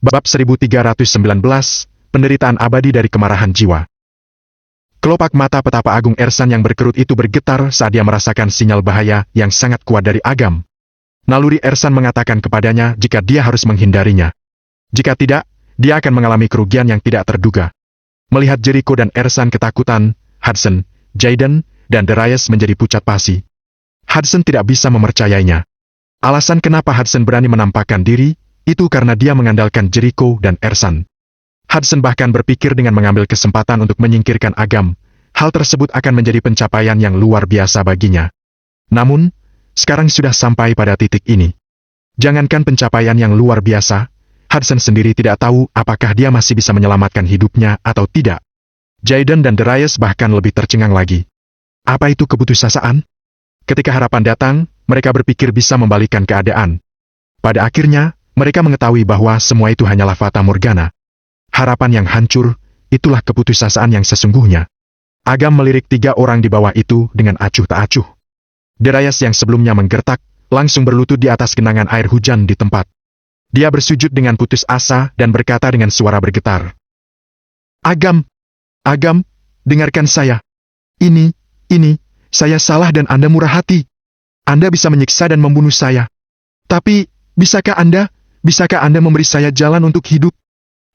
Bab 1319, Penderitaan Abadi dari Kemarahan Jiwa. Kelopak mata petapa agung Ersan yang berkerut itu bergetar saat dia merasakan sinyal bahaya yang sangat kuat dari Agam. Naluri Ersan mengatakan kepadanya jika dia harus menghindarinya. Jika tidak, dia akan mengalami kerugian yang tidak terduga. Melihat Jericho dan Ersan ketakutan, Hudson, Jaden, dan Darius menjadi pucat pasi. Hudson tidak bisa mempercayainya. Alasan kenapa Hudson berani menampakkan diri, itu karena dia mengandalkan Jericho dan Ersan. Hudson bahkan berpikir dengan mengambil kesempatan untuk menyingkirkan Agam. Hal tersebut akan menjadi pencapaian yang luar biasa baginya. Namun, sekarang sudah sampai pada titik ini. Jangankan pencapaian yang luar biasa, Hudson sendiri tidak tahu apakah dia masih bisa menyelamatkan hidupnya atau tidak. Jaden dan Darius bahkan lebih tercengang lagi. Apa itu keputusasaan? Ketika harapan datang, mereka berpikir bisa membalikkan keadaan. Pada akhirnya, mereka mengetahui bahwa semua itu hanyalah fata morgana. Harapan yang hancur, itulah keputusasaan yang sesungguhnya. Agam melirik 3 orang di bawah itu dengan acuh tak acuh. Darius yang sebelumnya menggertak, langsung berlutut di atas genangan air hujan di tempat. Dia bersujud dengan putus asa dan berkata dengan suara bergetar. Agam, dengarkan saya. Ini, saya salah dan Anda murah hati. Anda bisa menyiksa dan membunuh saya. Tapi, bisakah Anda memberi saya jalan untuk hidup?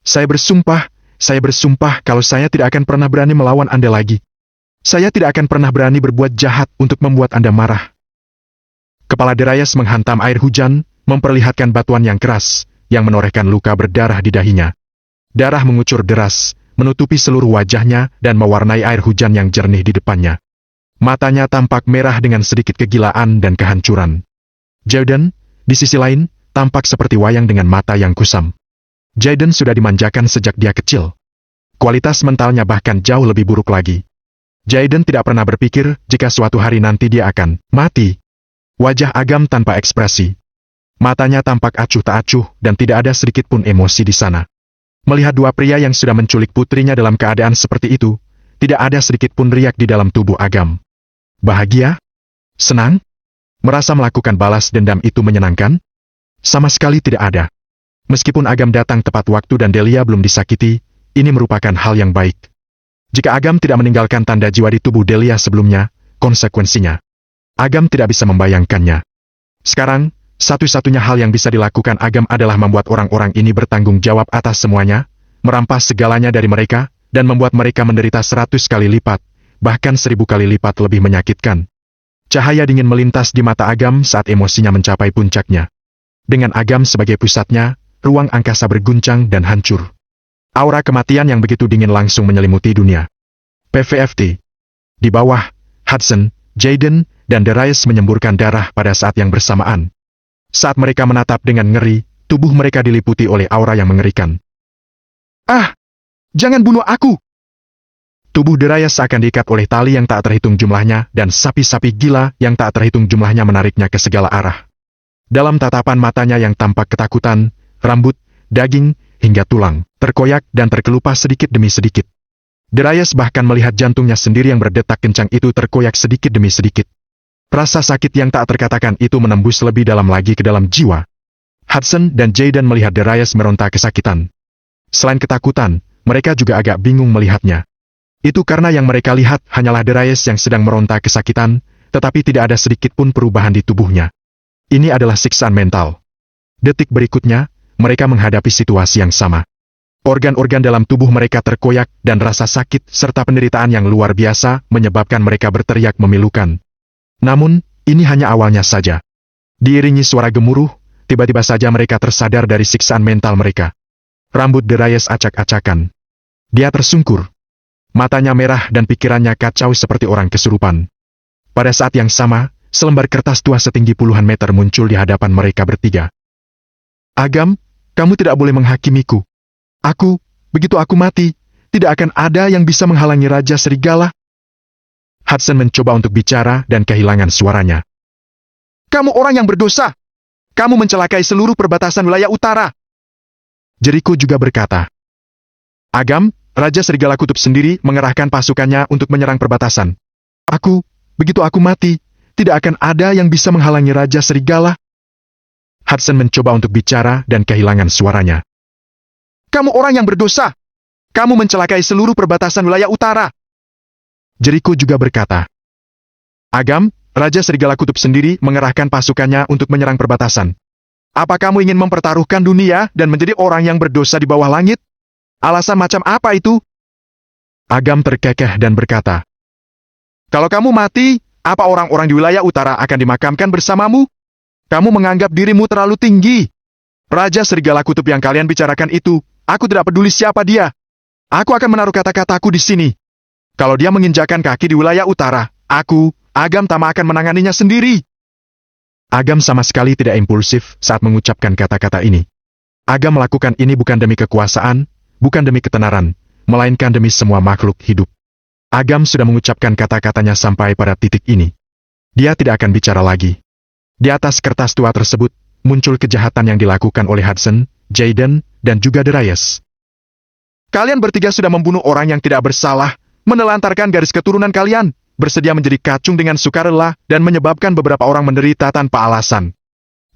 Saya bersumpah kalau saya tidak akan pernah berani melawan Anda lagi. Saya tidak akan pernah berani berbuat jahat untuk membuat Anda marah. Kepala Darius menghantam air hujan, memperlihatkan batuan yang keras, yang menorehkan luka berdarah di dahinya. Darah mengucur deras, menutupi seluruh wajahnya dan mewarnai air hujan yang jernih di depannya. Matanya tampak merah dengan sedikit kegilaan dan kehancuran. Jaden, di sisi lain, tampak seperti wayang dengan mata yang kusam. Jaden sudah dimanjakan sejak dia kecil. Kualitas mentalnya bahkan jauh lebih buruk lagi. Jaden tidak pernah berpikir jika suatu hari nanti dia akan mati. Wajah Agam tanpa ekspresi. Matanya tampak acuh tak acuh dan tidak ada sedikit pun emosi di sana. Melihat 2 pria yang sudah menculik putrinya dalam keadaan seperti itu, tidak ada sedikit pun riak di dalam tubuh Agam. Bahagia? Senang? Merasa melakukan balas dendam itu menyenangkan? Sama sekali tidak ada. Meskipun Agam datang tepat waktu dan Delia belum disakiti, ini merupakan hal yang baik. Jika Agam tidak meninggalkan tanda jiwa di tubuh Delia sebelumnya, konsekuensinya. Agam tidak bisa membayangkannya. Sekarang, satu-satunya hal yang bisa dilakukan Agam adalah membuat orang-orang ini bertanggung jawab atas semuanya, merampas segalanya dari mereka, dan membuat mereka menderita 100 kali lipat, bahkan 1000 kali lipat lebih menyakitkan. Cahaya dingin melintas di mata Agam saat emosinya mencapai puncaknya. Dengan Agam sebagai pusatnya, ruang angkasa berguncang dan hancur. Aura kematian yang begitu dingin langsung menyelimuti dunia. PVFT. Di bawah, Hudson, Jaden, dan Darius menyemburkan darah pada saat yang bersamaan. Saat mereka menatap dengan ngeri, tubuh mereka diliputi oleh aura yang mengerikan. Ah! Jangan bunuh aku! Tubuh Darius seakan diikat oleh tali yang tak terhitung jumlahnya dan sapi-sapi gila yang tak terhitung jumlahnya menariknya ke segala arah. Dalam tatapan matanya yang tampak ketakutan, rambut, daging, hingga tulang, terkoyak dan terkelupas sedikit demi sedikit. Darius bahkan melihat jantungnya sendiri yang berdetak kencang itu terkoyak sedikit demi sedikit. Rasa sakit yang tak terkatakan itu menembus lebih dalam lagi ke dalam jiwa. Hudson dan Jaden melihat Darius meronta kesakitan. Selain ketakutan, mereka juga agak bingung melihatnya. Itu karena yang mereka lihat hanyalah Darius yang sedang meronta kesakitan, tetapi tidak ada sedikit pun perubahan di tubuhnya. Ini adalah siksaan mental. Detik berikutnya, mereka menghadapi situasi yang sama. Organ-organ dalam tubuh mereka terkoyak dan rasa sakit serta penderitaan yang luar biasa menyebabkan mereka berteriak memilukan. Namun, ini hanya awalnya saja. Diiringi suara gemuruh, tiba-tiba saja mereka tersadar dari siksaan mental mereka. Rambut Darius acak-acakan. Dia tersungkur. Matanya merah dan pikirannya kacau seperti orang kesurupan. Pada saat yang sama, selembar kertas tua setinggi puluhan meter muncul di hadapan mereka bertiga. Agam, kamu tidak boleh menghakimiku. Begitu aku mati, tidak akan ada yang bisa menghalangi Raja Serigala. Hudson mencoba untuk bicara dan kehilangan suaranya. Kamu orang yang berdosa. Kamu mencelakai seluruh perbatasan wilayah utara. Jericho juga berkata. Agam, Raja Serigala Kutub sendiri mengerahkan pasukannya untuk menyerang perbatasan. Begitu aku mati, tidak akan ada yang bisa menghalangi Raja Serigala. Hudson mencoba untuk bicara dan kehilangan suaranya. Kamu orang yang berdosa. Kamu mencelakai seluruh perbatasan wilayah utara. Jericho juga berkata, Agam, Raja Serigala Kutub sendiri mengerahkan pasukannya untuk menyerang perbatasan. Apa kamu ingin mempertaruhkan dunia dan menjadi orang yang berdosa di bawah langit? Alasan macam apa itu? Agam terkekeh dan berkata, kalau kamu mati, apa orang-orang di wilayah utara akan dimakamkan bersamamu? Kamu menganggap dirimu terlalu tinggi. Raja Serigala Kutub yang kalian bicarakan itu, aku tidak peduli siapa dia. Aku akan menaruh kata-kataku di sini. Kalau dia menginjakan kaki di wilayah utara, aku, Agam Tama akan menanganinya sendiri. Agam sama sekali tidak impulsif saat mengucapkan kata-kata ini. Agam melakukan ini bukan demi kekuasaan, bukan demi ketenaran, melainkan demi semua makhluk hidup. Agam sudah mengucapkan kata-katanya sampai pada titik ini. Dia tidak akan bicara lagi. Di atas kertas tua tersebut, muncul kejahatan yang dilakukan oleh Hudson, Jaden, dan juga Darius. Kalian bertiga sudah membunuh orang yang tidak bersalah, menelantarkan garis keturunan kalian, bersedia menjadi kacung dengan sukarela, dan menyebabkan beberapa orang menderita tanpa alasan.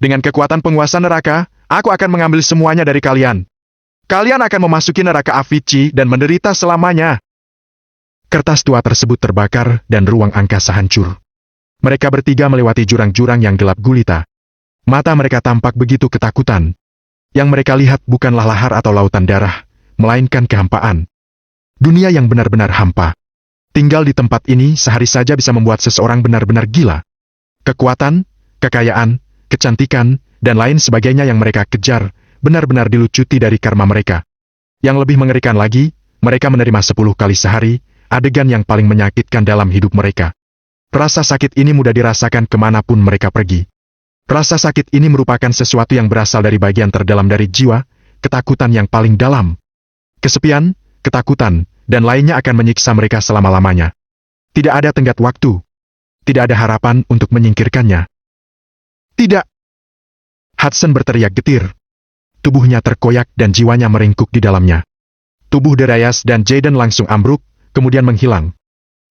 Dengan kekuatan penguasa neraka, aku akan mengambil semuanya dari kalian. Kalian akan memasuki neraka Avicii dan menderita selamanya. Kertas tua tersebut terbakar dan ruang angkasa hancur. Mereka bertiga melewati jurang-jurang yang gelap gulita. Mata mereka tampak begitu ketakutan. Yang mereka lihat bukanlah lahar atau lautan darah, melainkan kehampaan. Dunia yang benar-benar hampa. Tinggal di tempat ini sehari saja bisa membuat seseorang benar-benar gila. Kekuatan, kekayaan, kecantikan, dan lain sebagainya yang mereka kejar, benar-benar dilucuti dari karma mereka. Yang lebih mengerikan lagi, mereka menerima 10 kali sehari, adegan yang paling menyakitkan dalam hidup mereka. Rasa sakit ini mudah dirasakan kemanapun mereka pergi. Rasa sakit ini merupakan sesuatu yang berasal dari bagian terdalam dari jiwa, ketakutan yang paling dalam. Kesepian, ketakutan, dan lainnya akan menyiksa mereka selama-lamanya. Tidak ada tenggat waktu. Tidak ada harapan untuk menyingkirkannya. Tidak. Hudson berteriak getir. Tubuhnya terkoyak dan jiwanya meringkuk di dalamnya. Tubuh Darius dan Jaden langsung ambruk, kemudian menghilang.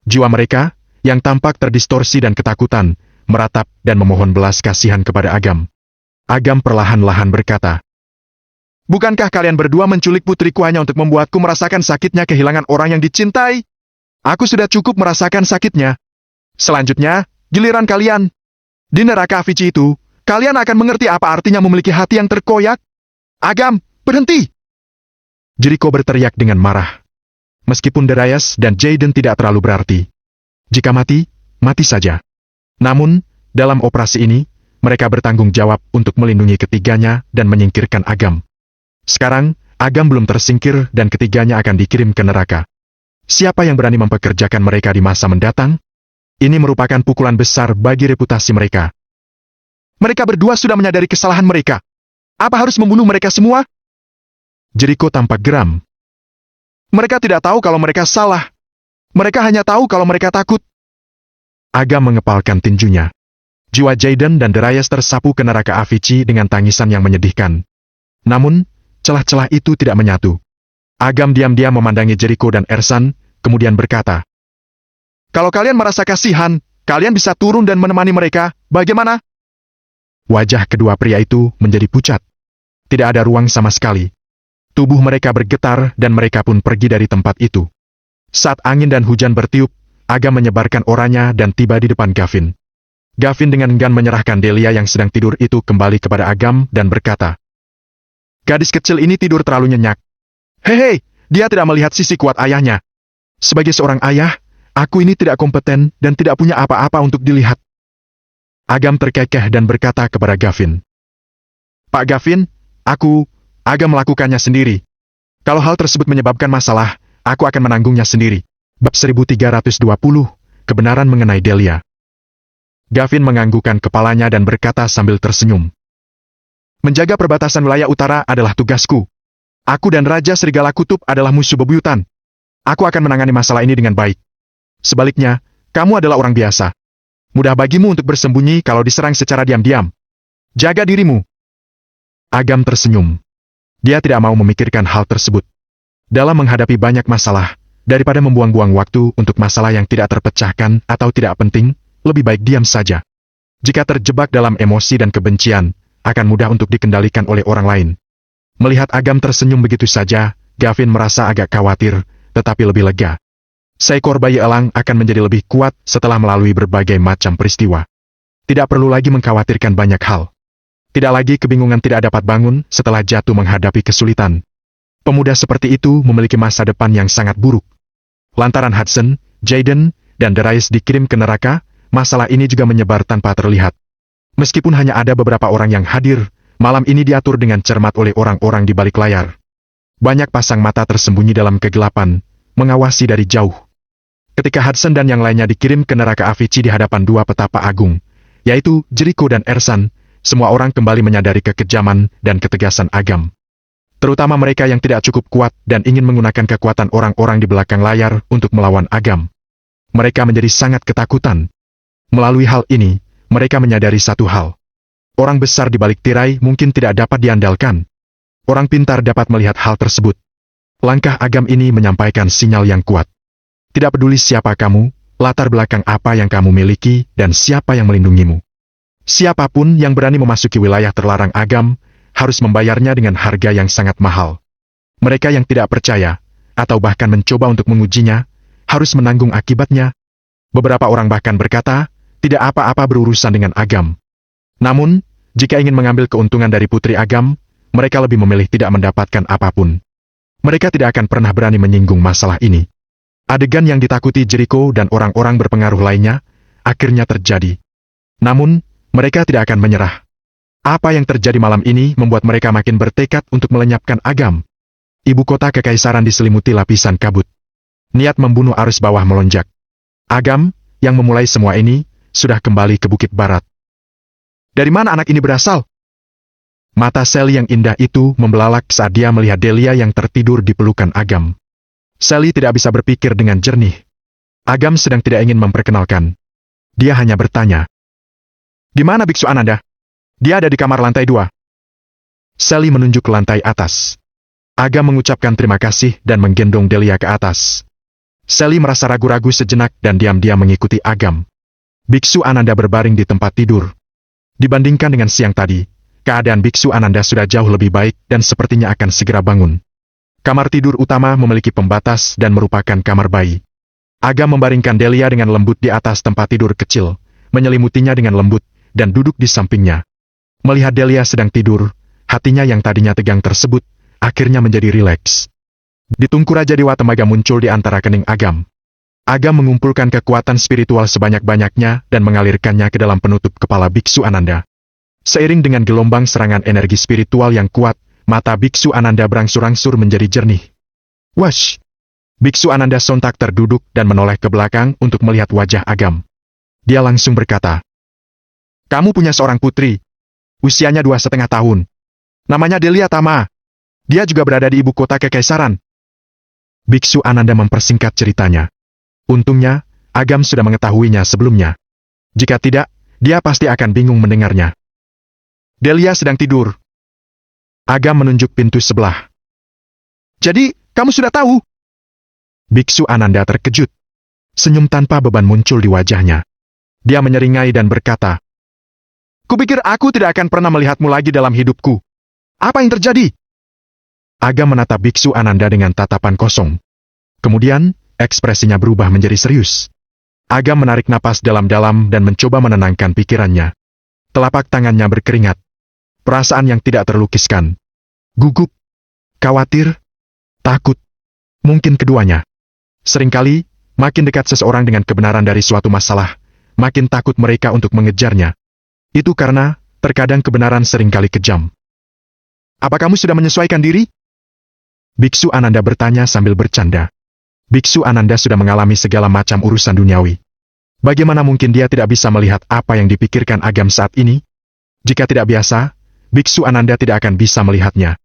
Jiwa mereka, yang tampak terdistorsi dan ketakutan, meratap dan memohon belas kasihan kepada Agam. Agam perlahan-lahan berkata, bukankah kalian berdua menculik putriku hanya untuk membuatku merasakan sakitnya kehilangan orang yang dicintai? Aku sudah cukup merasakan sakitnya. Selanjutnya, giliran kalian. Di neraka Avicii itu, kalian akan mengerti apa artinya memiliki hati yang terkoyak. Agam, berhenti! Jericho berteriak dengan marah. Meskipun Darius dan Jaden tidak terlalu berarti. Jika mati, mati saja. Namun, dalam operasi ini, mereka bertanggung jawab untuk melindungi ketiganya dan menyingkirkan Agam. Sekarang, Agam belum tersingkir dan ketiganya akan dikirim ke neraka. Siapa yang berani mempekerjakan mereka di masa mendatang? Ini merupakan pukulan besar bagi reputasi mereka. Mereka berdua sudah menyadari kesalahan mereka. Apa harus membunuh mereka semua? Jericho tampak geram. Mereka tidak tahu kalau mereka salah. Mereka hanya tahu kalau mereka takut. Agam mengepalkan tinjunya. Jiwa Jaden dan Darius tersapu ke neraka Avicii dengan tangisan yang menyedihkan. Namun, celah-celah itu tidak menyatu. Agam diam-diam memandangi Jericho dan Ersan, kemudian berkata, kalau kalian merasa kasihan, kalian bisa turun dan menemani mereka, bagaimana? Wajah kedua pria itu menjadi pucat. Tidak ada ruang sama sekali. Tubuh mereka bergetar dan mereka pun pergi dari tempat itu. Saat angin dan hujan bertiup, Agam menyebarkan oranya dan tiba di depan Gavin. Gavin dengan enggan menyerahkan Delia yang sedang tidur itu kembali kepada Agam dan berkata, gadis kecil ini tidur terlalu nyenyak. Hei, dia tidak melihat sisi kuat ayahnya. Sebagai seorang ayah, aku ini tidak kompeten dan tidak punya apa-apa untuk dilihat. Agam terkekeh dan berkata kepada Gavin, Pak Gavin, Agam melakukannya sendiri. Kalau hal tersebut menyebabkan masalah, aku akan menanggungnya sendiri. Bab 1320, kebenaran mengenai Delia. Gavin menganggukkan kepalanya dan berkata sambil tersenyum. Menjaga perbatasan wilayah utara adalah tugasku. Aku dan Raja Serigala Kutub adalah musuh bebuyutan. Aku akan menangani masalah ini dengan baik. Sebaliknya, kamu adalah orang biasa. Mudah bagimu untuk bersembunyi kalau diserang secara diam-diam. Jaga dirimu. Agam tersenyum. Dia tidak mau memikirkan hal tersebut. Dalam menghadapi banyak masalah, daripada membuang-buang waktu untuk masalah yang tidak terpecahkan atau tidak penting, lebih baik diam saja. Jika terjebak dalam emosi dan kebencian, akan mudah untuk dikendalikan oleh orang lain. Melihat Agam tersenyum begitu saja, Gavin merasa agak khawatir, tetapi lebih lega. Seekor bayi elang akan menjadi lebih kuat setelah melalui berbagai macam peristiwa. Tidak perlu lagi mengkhawatirkan banyak hal. Tidak lagi kebingungan tidak dapat bangun setelah jatuh menghadapi kesulitan. Pemuda seperti itu memiliki masa depan yang sangat buruk. Lantaran Hudson, Jaden, dan Darius dikirim ke neraka, masalah ini juga menyebar tanpa terlihat. Meskipun hanya ada beberapa orang yang hadir, malam ini diatur dengan cermat oleh orang-orang di balik layar. Banyak pasang mata tersembunyi dalam kegelapan, mengawasi dari jauh. Ketika Hudson dan yang lainnya dikirim ke neraka Avicii di hadapan dua petapa agung, yaitu Jericho dan Ersan, semua orang kembali menyadari kekejaman dan ketegasan Agam. Terutama mereka yang tidak cukup kuat dan ingin menggunakan kekuatan orang-orang di belakang layar untuk melawan Agam. Mereka menjadi sangat ketakutan. Melalui hal ini, mereka menyadari satu hal. Orang besar di balik tirai mungkin tidak dapat diandalkan. Orang pintar dapat melihat hal tersebut. Langkah Agam ini menyampaikan sinyal yang kuat. Tidak peduli siapa kamu, latar belakang apa yang kamu miliki, dan siapa yang melindungimu. Siapapun yang berani memasuki wilayah terlarang Agam, harus membayarnya dengan harga yang sangat mahal. Mereka yang tidak percaya, atau bahkan mencoba untuk mengujinya, harus menanggung akibatnya. Beberapa orang bahkan berkata, tidak apa-apa berurusan dengan Agam. Namun, jika ingin mengambil keuntungan dari Putri Agam, mereka lebih memilih tidak mendapatkan apapun. Mereka tidak akan pernah berani menyinggung masalah ini. Adegan yang ditakuti Jericho dan orang-orang berpengaruh lainnya, akhirnya terjadi. Namun, mereka tidak akan menyerah. Apa yang terjadi malam ini membuat mereka makin bertekad untuk melenyapkan Agam. Ibu kota kekaisaran diselimuti lapisan kabut. Niat membunuh arus bawah melonjak. Agam, yang memulai semua ini, sudah kembali ke Bukit Barat. Dari mana anak ini berasal? Mata Sally yang indah itu membelalak saat dia melihat Delia yang tertidur di pelukan Agam. Sally tidak bisa berpikir dengan jernih. Agam sedang tidak ingin memperkenalkan. Dia hanya bertanya. Di mana Biksu Ananda? Dia ada di kamar lantai 2. Sally menunjuk ke lantai atas. Agam mengucapkan terima kasih dan menggendong Delia ke atas. Sally merasa ragu-ragu sejenak dan diam-diam mengikuti Agam. Biksu Ananda berbaring di tempat tidur. Dibandingkan dengan siang tadi, keadaan Biksu Ananda sudah jauh lebih baik dan sepertinya akan segera bangun. Kamar tidur utama memiliki pembatas dan merupakan kamar bayi. Agam membaringkan Delia dengan lembut di atas tempat tidur kecil, menyelimutinya dengan lembut, dan duduk di sampingnya. Melihat Delia sedang tidur, hatinya yang tadinya tegang tersebut, akhirnya menjadi rileks. Di Raja Dewa Temaga muncul di antara kening Agam. Agam mengumpulkan kekuatan spiritual sebanyak-banyaknya dan mengalirkannya ke dalam penutup kepala Biksu Ananda. Seiring dengan gelombang serangan energi spiritual yang kuat, mata Biksu Ananda berangsur-angsur menjadi jernih. Wash! Biksu Ananda sontak terduduk dan menoleh ke belakang untuk melihat wajah Agam. Dia langsung berkata, "Kamu punya seorang putri. Usianya 2,5 tahun. Namanya Delia Tama. Dia juga berada di ibu kota kekaisaran." Biksu Ananda mempersingkat ceritanya. Untungnya, Agam sudah mengetahuinya sebelumnya. Jika tidak, dia pasti akan bingung mendengarnya. Delia sedang tidur. Agam menunjuk pintu sebelah. Jadi, kamu sudah tahu? Biksu Ananda terkejut. Senyum tanpa beban muncul di wajahnya. Dia menyeringai dan berkata, "Kupikir aku tidak akan pernah melihatmu lagi dalam hidupku. Apa yang terjadi?" Agam menatap Biksu Ananda dengan tatapan kosong. Kemudian, ekspresinya berubah menjadi serius. Agam menarik napas dalam-dalam dan mencoba menenangkan pikirannya. Telapak tangannya berkeringat. Perasaan yang tidak terlukiskan. Gugup, khawatir, takut. Mungkin keduanya. Seringkali, makin dekat seseorang dengan kebenaran dari suatu masalah, makin takut mereka untuk mengejarnya. Itu karena, terkadang kebenaran seringkali kejam. "Apa kamu sudah menyesuaikan diri?" Biksu Ananda bertanya sambil bercanda. Biksu Ananda sudah mengalami segala macam urusan duniawi. Bagaimana mungkin dia tidak bisa melihat apa yang dipikirkan Agam saat ini? Jika tidak biasa, Biksu Ananda tidak akan bisa melihatnya.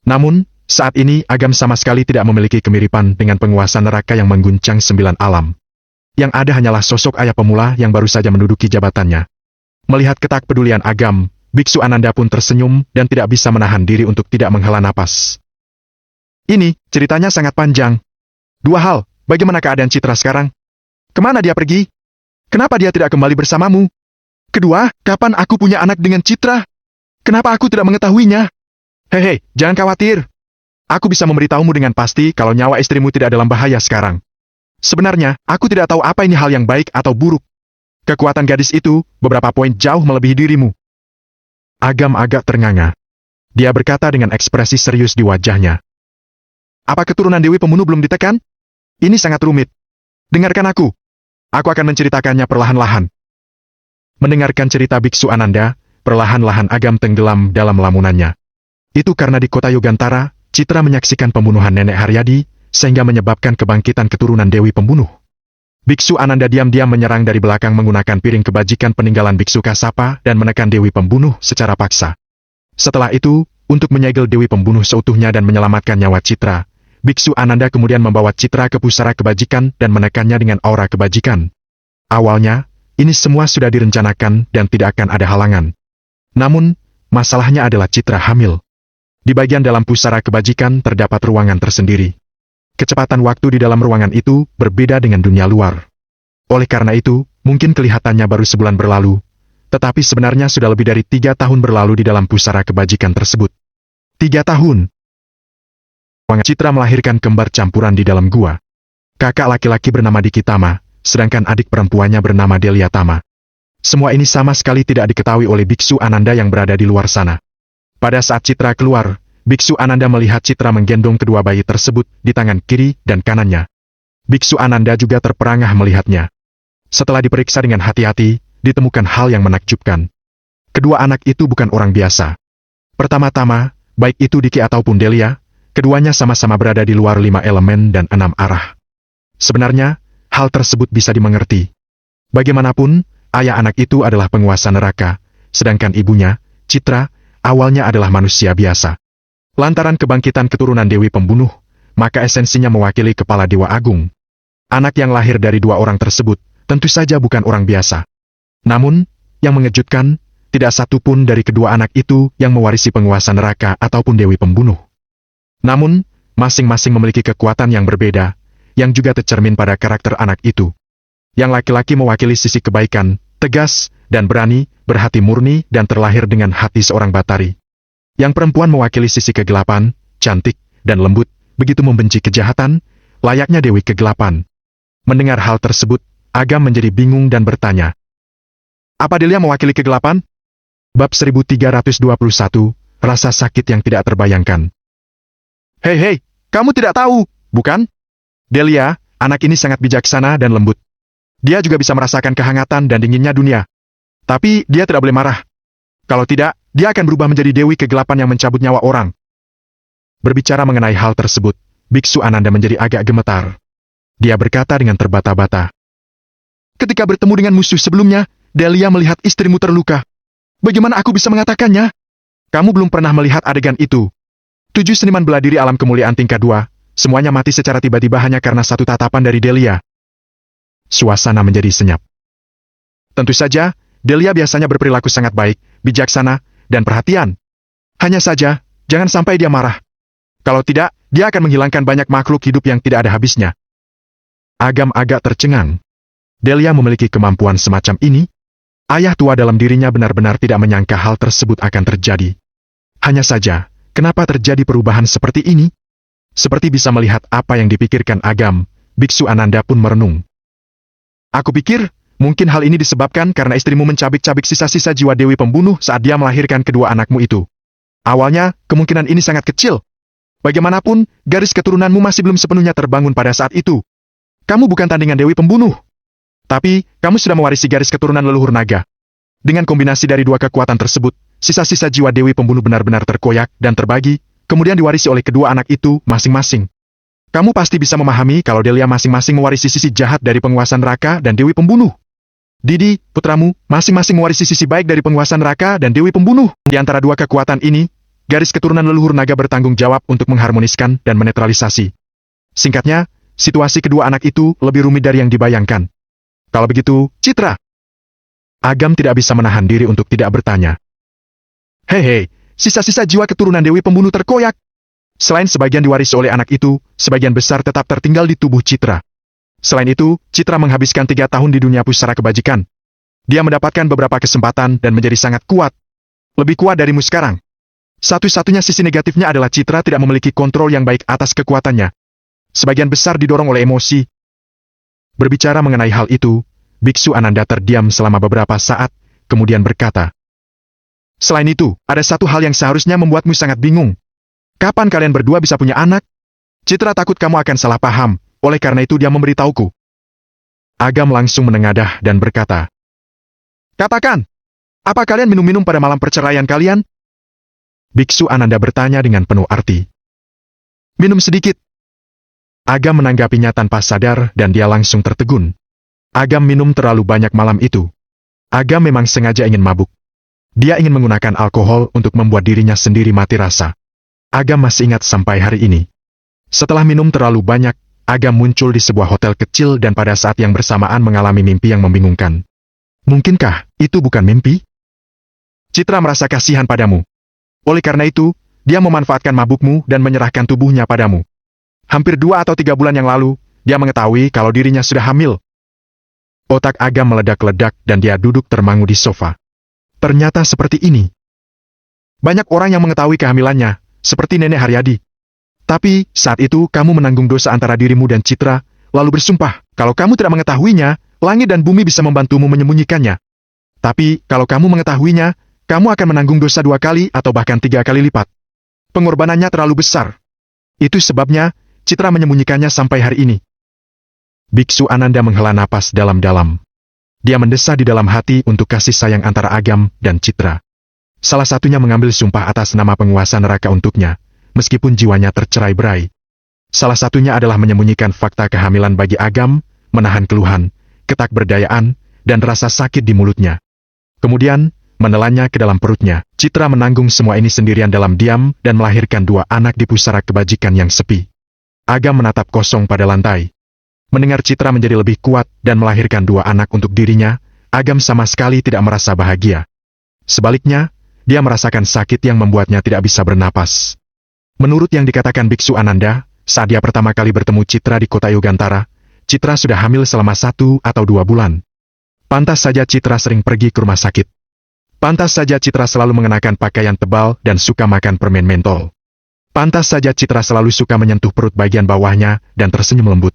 Namun, saat ini Agam sama sekali tidak memiliki kemiripan dengan penguasa neraka yang mengguncang 9 alam. Yang ada hanyalah sosok ayah pemula yang baru saja menduduki jabatannya. Melihat ketak pedulian Agam, Biksu Ananda pun tersenyum dan tidak bisa menahan diri untuk tidak menghela napas. "Ini, ceritanya sangat panjang. 2 hal, bagaimana keadaan Citra sekarang? Kemana dia pergi? Kenapa dia tidak kembali bersamamu? Kedua, kapan aku punya anak dengan Citra? Kenapa aku tidak mengetahuinya? Hehe, jangan khawatir. Aku bisa memberitahumu dengan pasti kalau nyawa istrimu tidak dalam bahaya sekarang. Sebenarnya, aku tidak tahu apa ini hal yang baik atau buruk. Kekuatan gadis itu beberapa poin jauh melebihi dirimu. Agam agak ternganga. Dia berkata dengan ekspresi serius di wajahnya. Apa keturunan Dewi Pembunuh belum ditekan? Ini sangat rumit. Dengarkan aku. Aku akan menceritakannya perlahan-lahan. Mendengarkan cerita Biksu Ananda, perlahan-lahan Agam tenggelam dalam lamunannya. Itu karena di kota Yogantara, Citra menyaksikan pembunuhan Nenek Haryadi, sehingga menyebabkan kebangkitan keturunan Dewi Pembunuh. Biksu Ananda diam-diam menyerang dari belakang menggunakan piring kebajikan peninggalan Biksu Kasapa dan menekan Dewi Pembunuh secara paksa. Setelah itu, untuk menyegel Dewi Pembunuh seutuhnya dan menyelamatkan nyawa Citra, Biksu Ananda kemudian membawa Citra ke pusara kebajikan dan menekannya dengan aura kebajikan. Awalnya, ini semua sudah direncanakan dan tidak akan ada halangan. Namun, masalahnya adalah Citra hamil. Di bagian dalam pusara kebajikan terdapat ruangan tersendiri. Kecepatan waktu di dalam ruangan itu berbeda dengan dunia luar. Oleh karena itu, mungkin kelihatannya baru sebulan berlalu, tetapi sebenarnya sudah lebih dari 3 tahun berlalu di dalam pusara kebajikan tersebut. 3 tahun. Citra melahirkan kembar campuran di dalam gua. Kakak laki-laki bernama Diki Tama, sedangkan adik perempuannya bernama Delia Tama. Semua ini sama sekali tidak diketahui oleh Biksu Ananda yang berada di luar sana. Pada saat Citra keluar, Biksu Ananda melihat Citra menggendong kedua bayi tersebut di tangan kiri dan kanannya. Biksu Ananda juga terperangah melihatnya. Setelah diperiksa dengan hati-hati, ditemukan hal yang menakjubkan. Kedua anak itu bukan orang biasa. Pertama-tama, baik itu Diki ataupun Delia, keduanya sama-sama berada di luar 5 elemen dan 6 arah. Sebenarnya, hal tersebut bisa dimengerti. Bagaimanapun, ayah anak itu adalah penguasa neraka, sedangkan ibunya, Citra, awalnya adalah manusia biasa. Lantaran kebangkitan keturunan Dewi Pembunuh, maka esensinya mewakili kepala Dewa Agung. Anak yang lahir dari 2 orang tersebut, tentu saja bukan orang biasa. Namun, yang mengejutkan, tidak satu pun dari kedua anak itu yang mewarisi penguasa neraka ataupun Dewi Pembunuh. Namun, masing-masing memiliki kekuatan yang berbeda, yang juga tercermin pada karakter anak itu. Yang laki-laki mewakili sisi kebaikan, tegas, dan berani, berhati murni dan terlahir dengan hati seorang batari. Yang perempuan mewakili sisi kegelapan, cantik, dan lembut, begitu membenci kejahatan, layaknya Dewi Kegelapan. Mendengar hal tersebut, Agam menjadi bingung dan bertanya. Apa Delia mewakili kegelapan? Bab 1321, Rasa Sakit yang Tidak Terbayangkan. Hei, kamu tidak tahu, bukan? Delia, anak ini sangat bijaksana dan lembut. Dia juga bisa merasakan kehangatan dan dinginnya dunia. Tapi, dia tidak boleh marah. Kalau tidak, dia akan berubah menjadi Dewi Kegelapan yang mencabut nyawa orang. Berbicara mengenai hal tersebut, Biksu Ananda menjadi agak gemetar. Dia berkata dengan terbata-bata. Ketika bertemu dengan musuh sebelumnya, Delia melihat istrimu terluka. Bagaimana aku bisa mengatakannya? Kamu belum pernah melihat adegan itu. 7 seniman bela diri alam kemuliaan tingkat 2, semuanya mati secara tiba-tiba hanya karena satu tatapan dari Delia. Suasana menjadi senyap. Tentu saja, Delia biasanya berperilaku sangat baik, bijaksana, dan perhatian. Hanya saja, jangan sampai dia marah. Kalau tidak, dia akan menghilangkan banyak makhluk hidup yang tidak ada habisnya. Agam agak tercengang. Delia memiliki kemampuan semacam ini? Ayah tua dalam dirinya benar-benar tidak menyangka hal tersebut akan terjadi. Hanya saja, kenapa terjadi perubahan seperti ini? Seperti bisa melihat apa yang dipikirkan Agam, Biksu Ananda pun merenung. Aku pikir, mungkin hal ini disebabkan karena istrimu mencabik-cabik sisa-sisa jiwa Dewi Pembunuh saat dia melahirkan kedua anakmu itu. Awalnya, kemungkinan ini sangat kecil. Bagaimanapun, garis keturunanmu masih belum sepenuhnya terbangun pada saat itu. Kamu bukan tandingan Dewi Pembunuh. Tapi, kamu sudah mewarisi garis keturunan leluhur naga. Dengan kombinasi dari 2 kekuatan tersebut, sisa-sisa jiwa Dewi Pembunuh benar-benar terkoyak dan terbagi, kemudian diwarisi oleh kedua anak itu masing-masing. Kamu pasti bisa memahami kalau Delia masing-masing mewarisi sisi jahat dari penguasa neraka dan Dewi Pembunuh. Didi, putramu, masing-masing mewarisi sisi baik dari penguasa neraka dan Dewi Pembunuh. Di antara 2 kekuatan ini, garis keturunan leluhur naga bertanggung jawab untuk mengharmoniskan dan menetralisasi. Singkatnya, situasi kedua anak itu lebih rumit dari yang dibayangkan. Kalau begitu, Citra. Agam tidak bisa menahan diri untuk tidak bertanya. Hei, sisa-sisa jiwa keturunan Dewi Pembunuh terkoyak. Selain sebagian diwarisi oleh anak itu, sebagian besar tetap tertinggal di tubuh Citra. Selain itu, Citra menghabiskan 3 tahun di dunia pusara kebajikan. Dia mendapatkan beberapa kesempatan dan menjadi sangat kuat. Lebih kuat darimu sekarang. Satu-satunya sisi negatifnya adalah Citra tidak memiliki kontrol yang baik atas kekuatannya. Sebagian besar didorong oleh emosi. Berbicara mengenai hal itu, Biksu Ananda terdiam selama beberapa saat, kemudian berkata, "Selain itu, ada satu hal yang seharusnya membuatmu sangat bingung. Kapan kalian berdua bisa punya anak? Citra takut kamu akan salah paham, oleh karena itu dia memberitahuku." Agam langsung menengadah dan berkata, "Katakan, apa kalian minum-minum pada malam perceraian kalian?" Biksu Ananda bertanya dengan penuh arti. "Minum sedikit." Agam menanggapinya tanpa sadar dan dia langsung tertegun. Agam minum terlalu banyak malam itu. Agam memang sengaja ingin mabuk. Dia ingin menggunakan alkohol untuk membuat dirinya sendiri mati rasa. Agam masih ingat sampai hari ini. Setelah minum terlalu banyak, Agam muncul di sebuah hotel kecil dan pada saat yang bersamaan mengalami mimpi yang membingungkan. Mungkinkah itu bukan mimpi? Citra merasa kasihan padamu. Oleh karena itu, dia memanfaatkan mabukmu dan menyerahkan tubuhnya padamu. Hampir 2 atau 3 bulan yang lalu, dia mengetahui kalau dirinya sudah hamil. Otak Agam meledak-ledak dan dia duduk termangu di sofa. Ternyata seperti ini. Banyak orang yang mengetahui kehamilannya, seperti Nenek Haryadi. Tapi, saat itu kamu menanggung dosa antara dirimu dan Citra, lalu bersumpah, kalau kamu tidak mengetahuinya, langit dan bumi bisa membantumu menyembunyikannya. Tapi, kalau kamu mengetahuinya, kamu akan menanggung dosa 2 kali atau bahkan 3 kali lipat. Pengorbanannya terlalu besar. Itu sebabnya, Citra menyembunyikannya sampai hari ini. Biksu Ananda menghela napas dalam-dalam. Dia mendesah di dalam hati untuk kasih sayang antara Agam dan Citra. Salah satunya mengambil sumpah atas nama penguasa neraka untuknya, meskipun jiwanya tercerai-berai. Salah satunya adalah menyembunyikan fakta kehamilan bagi Agam, menahan keluhan, ketakberdayaan, dan rasa sakit di mulutnya. Kemudian, menelannya ke dalam perutnya. Citra menanggung semua ini sendirian dalam diam dan melahirkan 2 anak di pusara kebajikan yang sepi. Agam menatap kosong pada lantai. Mendengar Citra menjadi lebih kuat dan melahirkan 2 anak untuk dirinya, Agam sama sekali tidak merasa bahagia. Sebaliknya, dia merasakan sakit yang membuatnya tidak bisa bernapas. Menurut yang dikatakan Biksu Ananda, saat dia pertama kali bertemu Citra di kota Yugantara, Citra sudah hamil selama 1 atau 2 bulan. Pantas saja Citra sering pergi ke rumah sakit. Pantas saja Citra selalu mengenakan pakaian tebal dan suka makan permen mentol. Pantas saja Citra selalu suka menyentuh perut bagian bawahnya dan tersenyum lembut.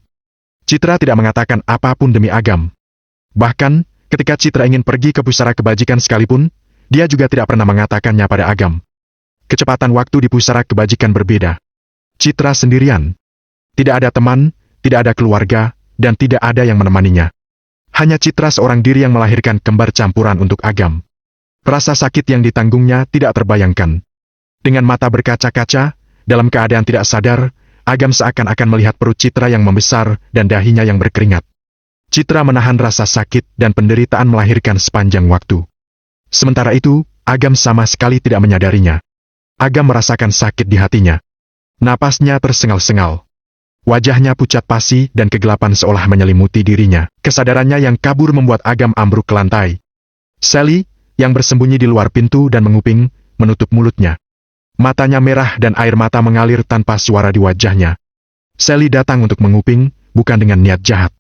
Citra tidak mengatakan apapun demi Agam. Bahkan, ketika Citra ingin pergi ke pusara kebajikan sekalipun, dia juga tidak pernah mengatakannya pada Agam. Kecepatan waktu di pusara kebajikan berbeda. Citra sendirian. Tidak ada teman, tidak ada keluarga, dan tidak ada yang menemaninya. Hanya Citra seorang diri yang melahirkan kembar campuran untuk Agam. Rasa sakit yang ditanggungnya tidak terbayangkan. Dengan mata berkaca-kaca, dalam keadaan tidak sadar, Agam seakan-akan melihat perut Citra yang membesar dan dahinya yang berkeringat. Citra menahan rasa sakit dan penderitaan melahirkan sepanjang waktu. Sementara itu, Agam sama sekali tidak menyadarinya. Agam merasakan sakit di hatinya. Napasnya tersengal-sengal. Wajahnya pucat pasi dan kegelapan seolah menyelimuti dirinya. Kesadarannya yang kabur membuat Agam ambruk ke lantai. Sally, yang bersembunyi di luar pintu dan menguping, menutup mulutnya. Matanya merah dan air mata mengalir tanpa suara di wajahnya. Sally datang untuk menguping, bukan dengan niat jahat.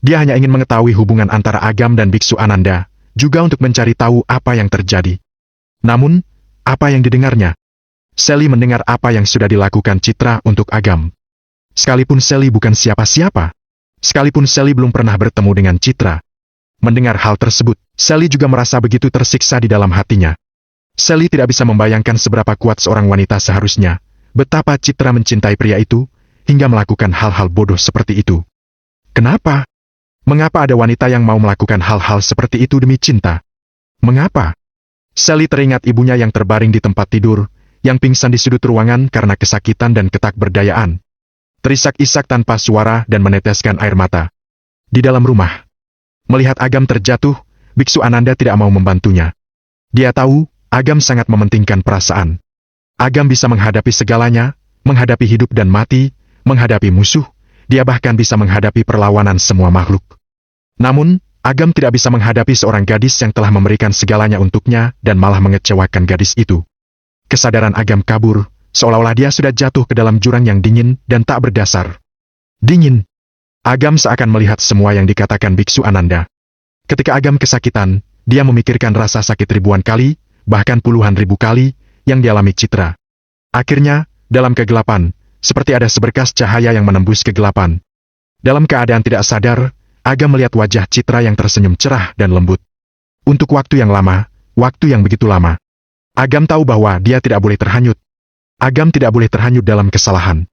Dia hanya ingin mengetahui hubungan antara Agam dan Biksu Ananda, juga untuk mencari tahu apa yang terjadi. Namun, apa yang didengarnya? Sally mendengar apa yang sudah dilakukan Citra untuk Agam. Sekalipun Sally bukan siapa-siapa. Sekalipun Sally belum pernah bertemu dengan Citra. Mendengar hal tersebut, Sally juga merasa begitu tersiksa di dalam hatinya. Sally tidak bisa membayangkan seberapa kuat seorang wanita seharusnya, betapa Citra mencintai pria itu, hingga melakukan hal-hal bodoh seperti itu. Kenapa? Mengapa ada wanita yang mau melakukan hal-hal seperti itu demi cinta? Mengapa? Sally teringat ibunya yang terbaring di tempat tidur, yang pingsan di sudut ruangan karena kesakitan dan ketakberdayaan. Terisak-isak tanpa suara dan meneteskan air mata. Di dalam rumah. Melihat Agam terjatuh, Biksu Ananda tidak mau membantunya. Dia tahu, Agam sangat mementingkan perasaan. Agam bisa menghadapi segalanya, menghadapi hidup dan mati, menghadapi musuh, dia bahkan bisa menghadapi perlawanan semua makhluk. Namun, Agam tidak bisa menghadapi seorang gadis yang telah memberikan segalanya untuknya dan malah mengecewakan gadis itu. Kesadaran Agam kabur, seolah-olah dia sudah jatuh ke dalam jurang yang dingin dan tak berdasar. Dingin. Agam seakan melihat semua yang dikatakan Biksu Ananda. Ketika Agam kesakitan, dia memikirkan rasa sakit ribuan kali, bahkan puluhan ribu kali, yang dialami Citra. Akhirnya, dalam kegelapan, seperti ada seberkas cahaya yang menembus kegelapan. Dalam keadaan tidak sadar, Agam melihat wajah Citra yang tersenyum cerah dan lembut. Untuk waktu yang lama, waktu yang begitu lama, Agam tahu bahwa dia tidak boleh terhanyut. Agam tidak boleh terhanyut dalam kesalahan.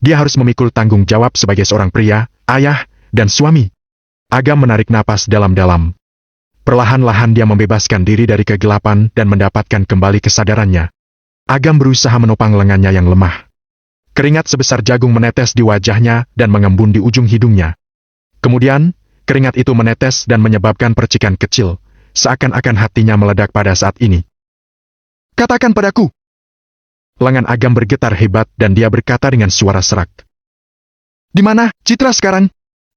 Dia harus memikul tanggung jawab sebagai seorang pria, ayah, dan suami. Agam menarik napas dalam-dalam. Perlahan-lahan dia membebaskan diri dari kegelapan dan mendapatkan kembali kesadarannya. Agam berusaha menopang lengannya yang lemah. Keringat sebesar jagung menetes di wajahnya dan mengembun di ujung hidungnya. Kemudian, keringat itu menetes dan menyebabkan percikan kecil, seakan-akan hatinya meledak pada saat ini. "Katakan padaku!" Lengan Agam bergetar hebat dan dia berkata dengan suara serak. "Di mana Citra sekarang?"